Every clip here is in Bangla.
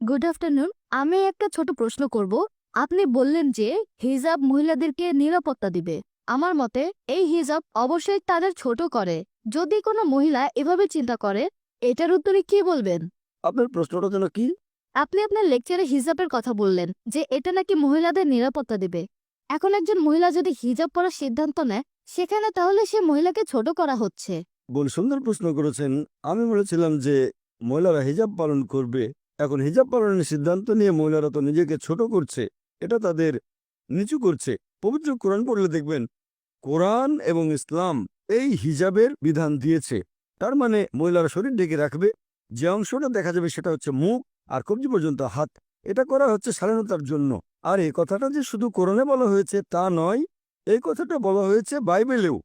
Good afternoon. আমি একটা ছোট প্রশ্ন করব। আপনি বললেন যে হিজাব মহিলাদেরকে নিরাপত্তা দিবে। আমার মতে এই হিজাব অবশ্যই তাদের ছোট করে। যদি কোনো মহিলা এভাবে চিন্তা করে, এটার উত্তরে কি বলবেন? আপনার প্রশ্নটা যেন কি? আপনি আপনার লেকচারে হিজাবের কথা বললেন যে এটা নাকি মহিলাদের নিরাপত্তা দিবে। এখন একজন মহিলা যদি হিজাব পরার সিদ্ধান্ত নেয়, সেখানে তাহলে সে মহিলাকে ছোট করা হচ্ছে। সুন্দর প্রশ্ন করেছেন। আমি বলেছিলাম যে মহিলারা হিজাব পালন করবে। এখন হিজাব পালনের সিদ্ধান্ত নিয়ে মহিলারা তো নিজেকে ছোট করছে, এটা তাদের নিচু করছে। পবিত্র কোরআন পড়লে দেখবেন কোরআন এবং ইসলাম এই হিজাবের বিধান দিয়েছে। তার মানে মহিলারা শরীর ঢেকে রাখবে, যে অংশটা দেখা যাবে সেটা হচ্ছে মুখ আর কবজি পর্যন্ত হাত। এটা করা হচ্ছে স্বাধীনতার জন্য। আর এই কথাটা যে শুধু কোরআনে বলা হয়েছে তা নয়, এই কথাটা বলা হয়েছে বাইবেলেও।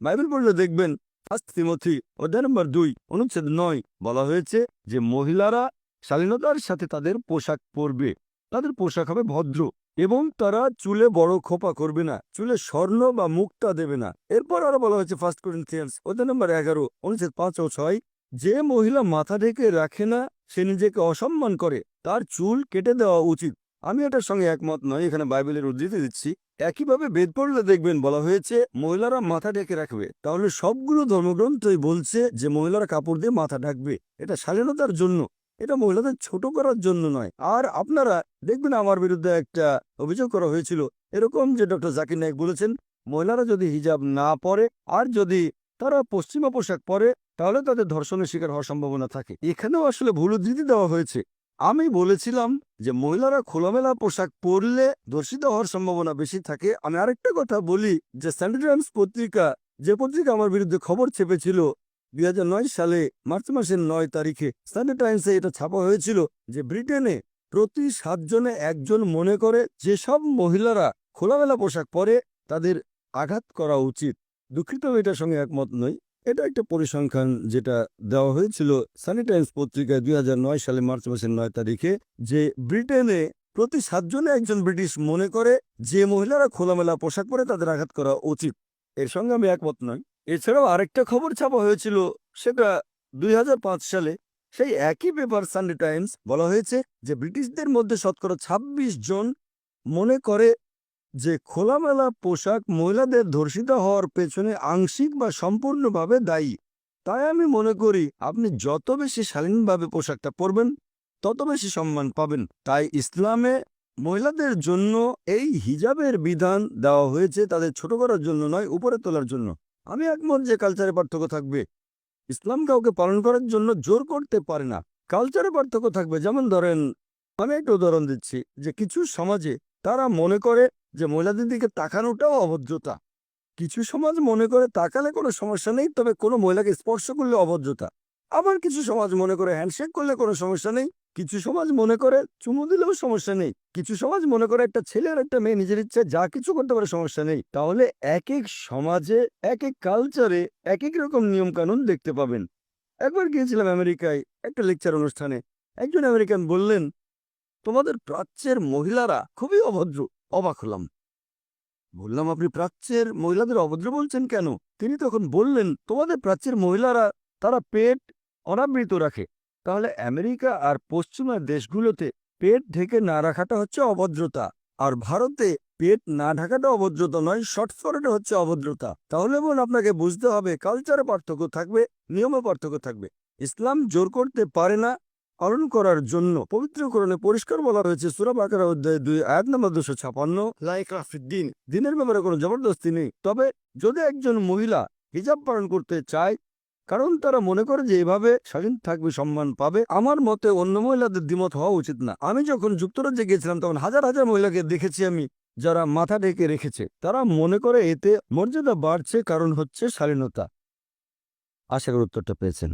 বাইবেল পড়লে দেখবেন 1 তিমথি অধ্যায় নম্বর 2 অনুচ্ছেদ 9 বলা হয়েছে যে মহিলারা শালীনতার সাথে তাদের পোশাক পরবে। তাদের পোশাক হবে ভদ্র এবং তারা চুলে বড় খোপা করবে না, চুলে স্বর্ণ বা মুক্তা দেবে না। এরপর আরো বলা হয়েছে 1 করিন্থিয়ান্স অধ্যায় নম্বর 11 অনুচ্ছেদ 5 ও 6, যে মহিলা মাথা ঢেকে রাখে না সে নিজেকে অসম্মান করে, তার চুল কেটে দেওয়া উচিত। আমি এটার সঙ্গে একমত নয়, এখানে বাইবেলের উদ্ধৃতি দিচ্ছি। একইভাবে বেদ পড়লে দেখবেন বলা হয়েছে মহিলারা মাথা ঢেকে রাখবে। তাহলে সবগুলো ধর্মগ্রন্থই বলছে যে মহিলারা কাপড় দিয়ে মাথা ঢাকবে। এটা শালীনতার জন্য, এটা মহিলাদের ছোট করার জন্য নয়। আর আপনারা দেখবেন আমার বিরুদ্ধে একটা অভিযোগ করা হয়েছিল এরকম, যে ডক্টর জাকির নায়েক বলেছেন মহিলারা যদি হিজাব না পরে আর যদি তারা পশ্চিমা পোশাক পরে তাহলে তাদের ধর্ষণের শিকার হওয়ার সম্ভাবনা থাকে। এখানেও আসলে ভুল উদ্ধৃতি দেওয়া হয়েছে। আমি বলেছিলাম যে মহিলারা খোলামেলা পোশাক পরলে ধর্ষিত হওয়ার সম্ভাবনা বেশি থাকে। আমি আরেকটা কথা বলি যে সানডে টাইমস পত্রিকা, যে পত্রিকা আমার বিরুদ্ধে খবর ছেপেছিল 2009 সালে মার্চ মাসের 9 তারিখে, সানডে টাইমসে এটা ছাপা হয়েছিল যে ব্রিটেনে প্রতি 7 জনে একজন মনে করে যেসব মহিলারা খোলামেলা পোশাক পরে তাদের আঘাত করা উচিত। দুঃখিত, আমি এটার সঙ্গে একমত নই। এটা একটা পরিসংখ্যান যেটা দেওয়া হয়েছিল সানি টাইমস পত্রিকায় 2009 সালে মার্চ মাসের 9 তারিখে, যে ব্রিটেনে প্রতি 7 জনে একজন ব্রিটিশ মনে করে যে মহিলারা খোলামেলা পোশাক পরে তাদের আঘাত করা উচিত। এর সঙ্গে আমি একমত নই। এছাড়াও আরেকটা খবর ছাপা হয়েছিল, সেটা 2005 সালে সেই একই পেপার সানডে টাইমস, বলা হয়েছে যে ব্রিটিশদের মধ্যে শতকরা 26 জন মনে করে যে খোলামেলা পোশাক মহিলাদের ধর্ষিত হওয়ার পেছনে আংশিক বা সম্পূর্ণভাবে দায়ী। তাই আমি মনে করি আপনি যত বেশি শালীনভাবে পোশাকটা পরবেন তত বেশি সম্মান পাবেন। তাই ইসলামে মহিলাদের জন্য এই হিজাবের বিধান দেওয়া হয়েছে তাদের ছোট করার জন্য নয়, উপরে তোলার জন্য। আমি একমত যে কালচারে পার্থক্য থাকবে। ইসলাম কাউকে পালন করার জন্য জোর করতে পারে না। কালচারে পার্থক্য থাকবে। যেমন ধরেন, আমি একটা উদাহরণ দিচ্ছি যে কিছু সমাজে তারা মনে করে যে মহিলাদের দিকে তাকানোটাও অভদ্রতা। কিছু সমাজ মনে করে তাকালে কোনো সমস্যা নেই, তবে কোনো মহিলাকে স্পর্শ করলে অভদ্রতা। আবার কিছু সমাজ মনে করে হ্যান্ডশেক করলে কোনো সমস্যা নেই। কিছু সমাজ মনে করে চুমু দিলেও সমস্যা নেই। কিছু সমাজ মনে করে একটা ছেলে আর একটা মেয়ে নিজের ইচ্ছায় যা কিছু করতে পারে, সমস্যা নেই। তাহলে এক এক সমাজে এক এক কালচারে এক এক রকম নিয়ম কানুন দেখতে পাবেন। একবার গিয়েছিলাম আমেরিকায় একটা লেকচার অনুষ্ঠানে। একজন আমেরিকান বললেন, তোমাদের প্রাচ্যের মহিলারা খুবই অভদ্র। অবাক হলাম। বললাম, আপনি প্রাচ্যের মহিলাদের অভদ্র বলছেন কেন? তিনি তখন বললেন, তোমাদের প্রাচ্যের মহিলারা তারা পেট অনাবৃত রাখে। তাহলে আমেরিকা আর পশ্চিমা দেশগুলোতে পেট ঢেকে না রাখাটা হচ্ছে অভদ্রতা, আর ভারতে পেট না ঢাকাটা অভদ্রতা নয়, শর্ট ফরটা হচ্ছে অভদ্রতা। তাহলে বোন, আপনাকে বুঝতে হবে কালচারে পার্থক্য থাকবে, নিয়মে পার্থক্য থাকবে। ইসলাম জোর করতে পারে না পালন করার জন্য। পবিত্র কোরআনে পরিষ্কার বলা হয়েছে সূরা বাকারা অধ্যায় 2 আয়াত নম্বর 256, লা ইকরাহা ফিদ্দীন, দিনের ব্যাপারে কোনো জবরদস্তি নেই। তবে যদি একজন মহিলা হিজাব পালন করতে চায় কারণ তারা মনে করে যে এভাবে স্বাধীন থাকবে, সম্মান পাবে, আমার মতে অন্য মহিলাদের দ্বিমত হওয়া উচিত না। আমি যখন যুক্তরাজ্যে গিয়েছিলাম তখন হাজার হাজার মহিলাকে দেখেছি আমি, যারা মাথা ঢেকে রেখেছে। তারা মনে করে এতে মর্যাদা বাড়ছে, কারণ হচ্ছে শালীনতা। আশা করি উত্তরটা পেয়েছেন।